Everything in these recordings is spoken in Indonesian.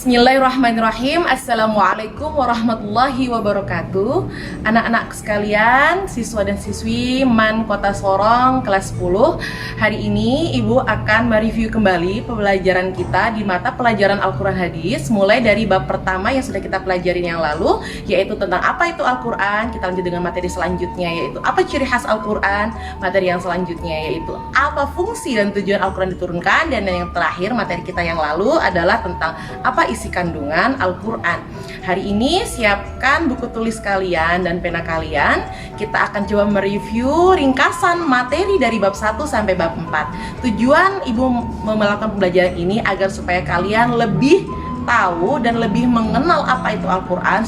Bismillahirrahmanirrahim. Assalamualaikum warahmatullahi wabarakatuh. Anak-anak sekalian, siswa dan siswi MAN Kota Sorong kelas 10. Hari ini Ibu akan mereview kembali pembelajaran kita di mata pelajaran Al-Quran Hadis, mulai dari bab pertama yang sudah kita pelajarin yang lalu, yaitu tentang apa itu Al-Quran. Kita lanjut dengan materi selanjutnya, yaitu apa ciri khas Al-Quran. Materi yang selanjutnya yaitu apa fungsi dan tujuan Al-Quran diturunkan. Dan yang terakhir, materi kita yang lalu adalah tentang apa isi kandungan Al-Quran. Hari ini siapkan buku tulis kalian dan pena kalian. Kita akan coba mereview ringkasan materi dari bab 1 sampai bab 4. Tujuan Ibu melakukan pembelajaran ini agar supaya kalian lebih tahu dan lebih mengenal apa itu Al-Quran,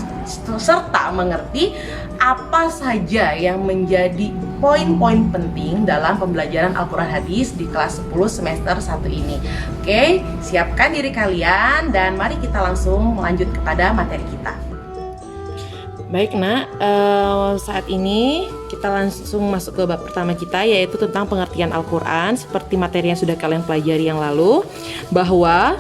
serta mengerti apa saja yang menjadi poin-poin penting dalam pembelajaran Al-Quran Hadis di kelas 10 semester 1 ini. Oke, siapkan diri kalian dan mari kita langsung melanjut kepada materi kita. Baik nak, saat ini kita langsung masuk ke bab pertama kita, yaitu tentang pengertian Al-Quran. Seperti materi yang sudah kalian pelajari yang lalu, bahwa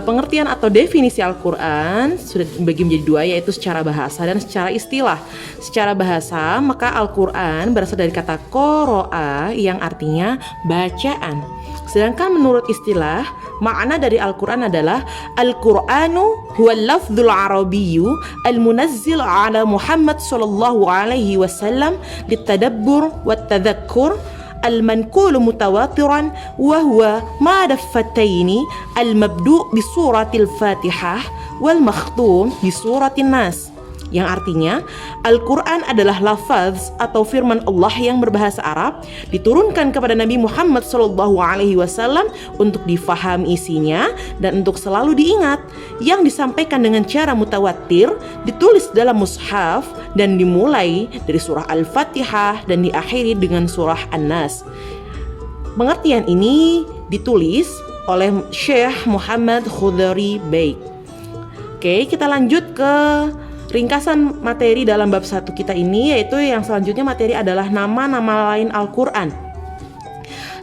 pengertian atau definisi Al-Quran sudah dibagi menjadi dua, yaitu secara bahasa dan secara istilah. Secara bahasa, maka Al-Quran berasal dari kata qoro'a yang artinya bacaan. Sedangkan menurut istilah, makna dari Al-Quran adalah Al-Quranu huwa lafdzul arabiyyu al-munazzil ala Muhammad sallallahu alaihi wasallam litadabbur wattadhakkur al-manqulu mutawatiran wa huwa ma daffataini al-mabdu' bi suratil Fatihah wal makhtum bi suratin Nas, yang artinya Al-Quran adalah lafaz atau firman Allah yang berbahasa Arab, diturunkan kepada Nabi Muhammad SAW untuk difahami isinya dan untuk selalu diingat, yang disampaikan dengan cara mutawatir, ditulis dalam mushaf dan dimulai dari surah Al-Fatihah dan diakhiri dengan surah An-Nas. Pengertian ini ditulis oleh Syekh Muhammad Khudari Baik. Oke, kita lanjut ke ringkasan materi dalam bab 1 kita ini, yaitu yang selanjutnya materi adalah nama-nama lain Al-Quran.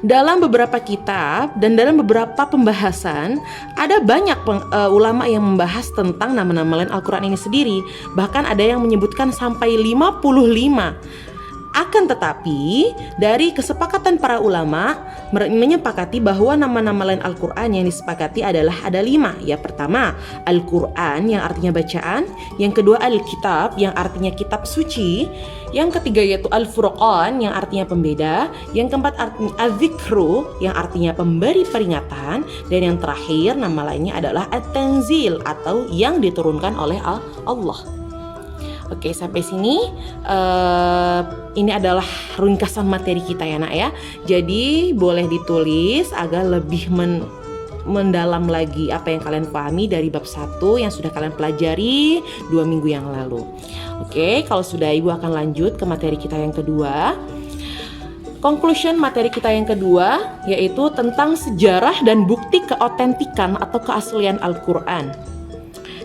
Dalam beberapa kitab dan dalam beberapa pembahasan, ada banyak ulama yang membahas tentang nama-nama lain Al-Quran ini sendiri. Bahkan ada yang menyebutkan sampai 55. Akan tetapi, dari kesepakatan para ulama menyepakati bahwa nama-nama lain Al-Quran yang disepakati adalah ada 5. Yang pertama, Al-Quran yang artinya bacaan. Yang kedua, Al-Kitab yang artinya kitab suci. Yang ketiga yaitu Al-Furqan yang artinya pembeda. Yang keempat artinya Az-Zikru yang artinya pemberi peringatan. Dan yang terakhir nama lainnya adalah At-Tanzil atau yang diturunkan oleh Allah. Oke, sampai sini ini adalah ringkasan materi kita ya nak ya. Jadi boleh ditulis agar lebih mendalam lagi apa yang kalian pahami dari bab 1 yang sudah kalian pelajari 2 minggu yang lalu. Oke, kalau sudah Ibu akan lanjut ke materi kita yang kedua. Conclusion materi kita yang kedua yaitu tentang sejarah dan bukti keotentikan atau keaslian Al-Quran.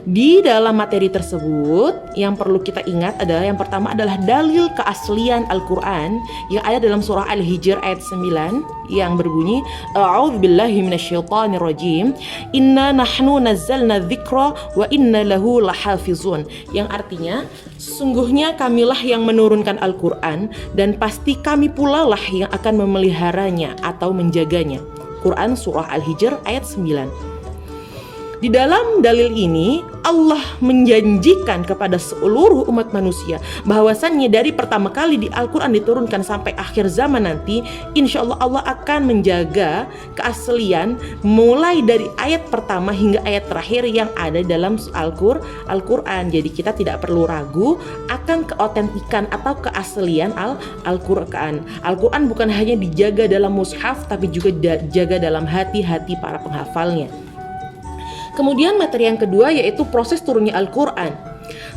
Di dalam materi tersebut yang perlu kita ingat adalah yang pertama adalah dalil keaslian Al-Quran yang ada dalam surah Al-Hijr ayat 9 yang berbunyi A'udzubillahi minasyaitonirrajim Inna nahnu nazzalna dzikra wa inna lahu lahafizun, yang artinya sesungguhnya kamilah yang menurunkan Al-Quran dan pasti kami pula lah yang akan memeliharanya atau menjaganya. Quran surah Al-Hijr ayat 9. Di dalam dalil ini Allah menjanjikan kepada seluruh umat manusia bahwasannya dari pertama kali di Al-Quran diturunkan sampai akhir zaman nanti, insya Allah Allah akan menjaga keaslian mulai dari ayat pertama hingga ayat terakhir yang ada dalam Al-Quran. Jadi kita tidak perlu ragu akan keotentikan atau keaslian Al-Quran. Al-Quran bukan hanya dijaga dalam mushaf tapi juga dijaga dalam hati-hati para penghafalnya. Kemudian materi yang kedua yaitu proses turunnya Al-Quran.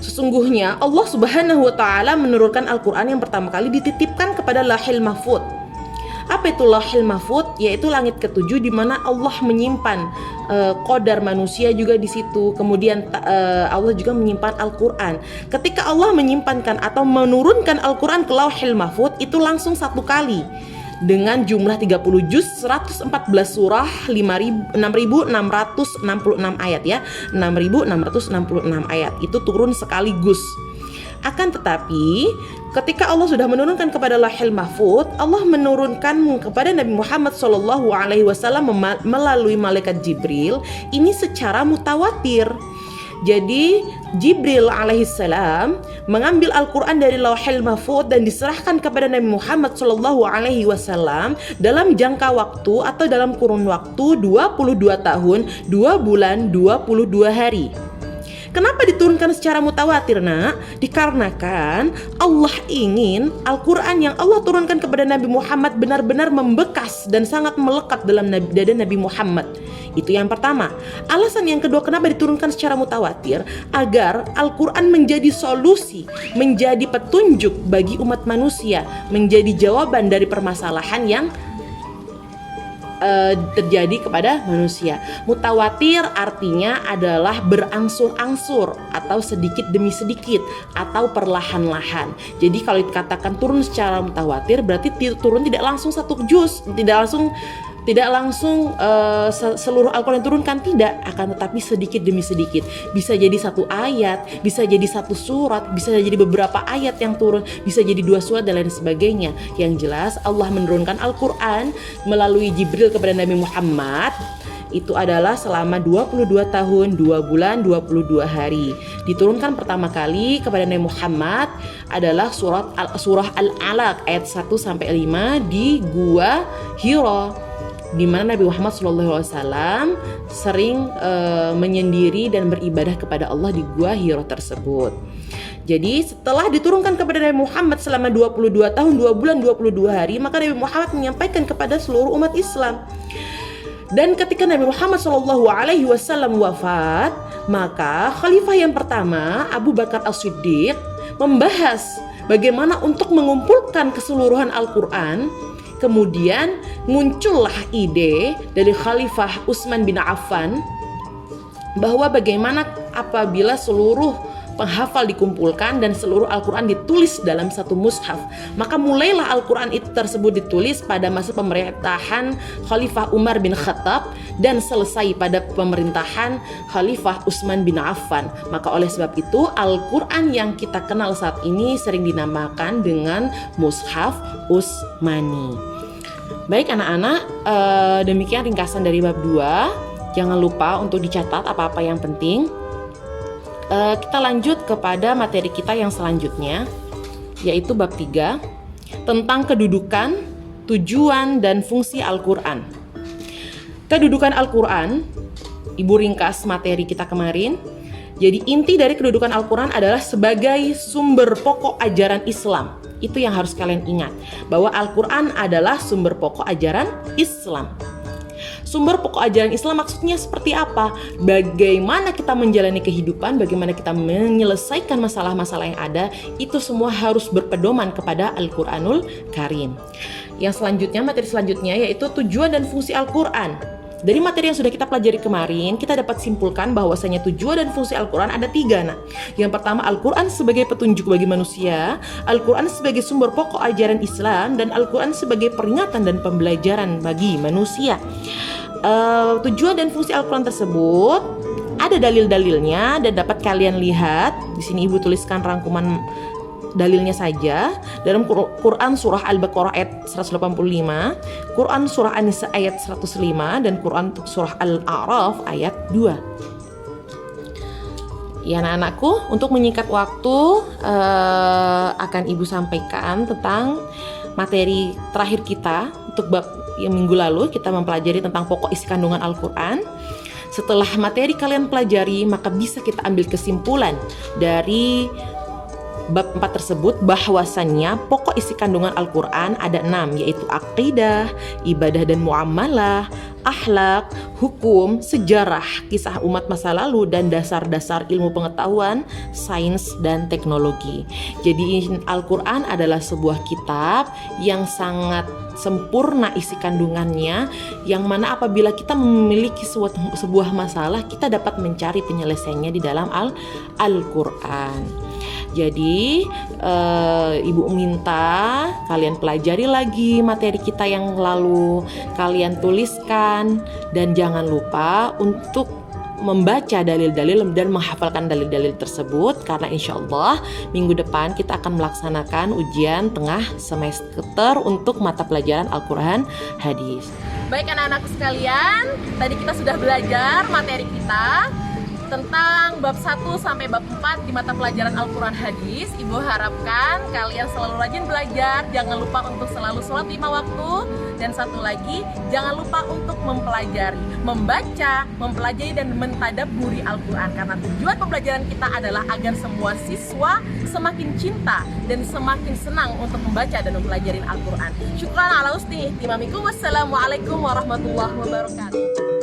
Sesungguhnya Allah Subhanahu wa Ta'ala menurunkan Al-Quran yang pertama kali dititipkan kepada Lauhil Mahfuz. Apa itu Lauhil Mahfuz? Yaitu langit ketujuh di mana Allah menyimpan qadar manusia juga di situ. Kemudian Allah juga menyimpan Al-Quran. Ketika Allah menyimpankan atau menurunkan Al-Quran ke Lauhil Mahfuz itu langsung satu kali. dengan jumlah 30 juz, 114 surah, 6.666 ayat ya. 6.666 ayat itu turun sekaligus. Akan tetapi ketika Allah sudah menurunkan kepada Lauhul Mahfuz, Allah menurunkan kepada Nabi Muhammad SAW melalui malaikat Jibril ini secara mutawatir. Jadi Jibril alaihissalam mengambil Al-Quran dari Lauhul Mahfuz dan diserahkan kepada Nabi Muhammad SAW dalam jangka waktu atau dalam kurun waktu 22 tahun, 2 bulan, 22 hari. Kenapa diturunkan secara mutawatir, nak? Dikarenakan Allah ingin Al-Quran yang Allah turunkan kepada Nabi Muhammad benar-benar membekas dan sangat melekat dalam dada Nabi Muhammad. Itu yang pertama. Alasan yang kedua kenapa diturunkan secara mutawatir, agar Al-Quran menjadi solusi, menjadi petunjuk bagi umat manusia, menjadi jawaban dari permasalahan yang terjadi kepada manusia. Mutawatir artinya adalah berangsur-angsur atau sedikit demi sedikit atau perlahan-lahan. Jadi kalau dikatakan turun secara mutawatir berarti turun tidak langsung satu juz, tidak langsung seluruh Al-Quran turunkan, tidak, akan tetapi sedikit demi sedikit. Bisa jadi satu ayat, bisa jadi satu surat, bisa jadi beberapa ayat yang turun, bisa jadi 2 surat dan lain sebagainya. Yang jelas Allah menurunkan Al-Quran melalui Jibril kepada Nabi Muhammad itu adalah selama 22 tahun, 2 bulan, 22 hari. Diturunkan pertama kali kepada Nabi Muhammad adalah surah Al-Alaq ayat 1-5 di Gua Hira, di mana Nabi Muhammad SAW sering menyendiri dan beribadah kepada Allah di Gua Hira tersebut. Jadi setelah diturunkan kepada Nabi Muhammad selama 22 tahun, 2 bulan, 22 hari, maka Nabi Muhammad menyampaikan kepada seluruh umat Islam. Dan ketika Nabi Muhammad SAW wafat, maka khalifah yang pertama, Abu Bakar As-Siddiq, membahas bagaimana untuk mengumpulkan keseluruhan Al-Quran. Kemudian muncullah ide dari Khalifah Utsman bin Affan bahwa bagaimana apabila seluruh penghafal dikumpulkan dan seluruh Al-Quran ditulis dalam satu mushaf. Maka mulailah Al-Quran itu tersebut ditulis pada masa pemerintahan Khalifah Umar bin Khattab dan selesai pada pemerintahan Khalifah Utsman bin Affan. Maka oleh sebab itu Al-Quran yang kita kenal saat ini sering dinamakan dengan Mushaf Utsmani. Baik anak-anak, demikian ringkasan dari bab 2. Jangan lupa untuk dicatat apa-apa yang penting. Kita lanjut kepada materi kita yang selanjutnya, yaitu bab 3 tentang kedudukan, tujuan, dan fungsi Al-Quran. Kedudukan Al-Quran, ibu ringkas materi kita kemarin. Jadi inti dari kedudukan Al-Quran adalah sebagai sumber pokok ajaran Islam. Itu yang harus kalian ingat, bahwa Al-Quran adalah sumber pokok ajaran Islam. Sumber pokok ajaran Islam maksudnya seperti apa? Bagaimana kita menjalani kehidupan, bagaimana kita menyelesaikan masalah-masalah yang ada, itu semua harus berpedoman kepada Al-Quranul Karim. Yang selanjutnya, materi selanjutnya yaitu tujuan dan fungsi Al-Quran. Dari materi yang sudah kita pelajari kemarin, kita dapat simpulkan bahwasanya tujuan dan fungsi Al-Quran ada 3. Nah, yang pertama, Al-Quran sebagai petunjuk bagi manusia, Al-Quran sebagai sumber pokok ajaran Islam, dan Al-Quran sebagai peringatan dan pembelajaran bagi manusia. Tujuan dan fungsi Al-Quran tersebut ada dalil-dalilnya dan dapat kalian lihat. Di sini ibu tuliskan rangkuman dalilnya saja. Dalam Quran surah Al-Baqarah ayat 185, Quran surah An-Nisa ayat 105, dan Quran surah Al-A'raf ayat 2. Ya anak-anakku, untuk menyingkat waktu akan ibu sampaikan tentang materi terakhir kita. Untuk bab yang minggu lalu kita mempelajari tentang pokok isi kandungan Al-Quran. Setelah materi kalian pelajari, maka bisa kita ambil kesimpulan dari bab 4 tersebut bahwasannya pokok isi kandungan Al-Quran ada 6, yaitu akidah, ibadah dan muamalah, akhlak, hukum, sejarah, kisah umat masa lalu, dan dasar-dasar ilmu pengetahuan, sains, dan teknologi. Jadi Al-Quran adalah sebuah kitab yang sangat sempurna isi kandungannya, yang mana apabila kita memiliki sebuah masalah, kita dapat mencari penyelesaiannya di dalam Al-Quran. Jadi Jadi Ibu minta kalian pelajari lagi materi kita yang lalu, kalian tuliskan, dan jangan lupa untuk membaca dalil-dalil dan menghafalkan dalil-dalil tersebut, karena insya Allah minggu depan kita akan melaksanakan ujian tengah semester untuk mata pelajaran Al-Quran Hadis. Baik anak-anak sekalian, tadi kita sudah belajar materi kita tentang bab 1 sampai bab 4 di mata pelajaran Al-Quran Hadis. Ibu harapkan kalian selalu rajin belajar, jangan lupa untuk selalu sholat 5 waktu, dan satu lagi, jangan lupa untuk mempelajari, membaca, mempelajari dan mentadabburi Al-Quran, karena tujuan pembelajaran kita adalah agar semua siswa semakin cinta dan semakin senang untuk membaca dan mempelajari Al-Quran. Syukran ala husni ihtimamikum. Wassalamualaikum warahmatullahi wabarakatuh.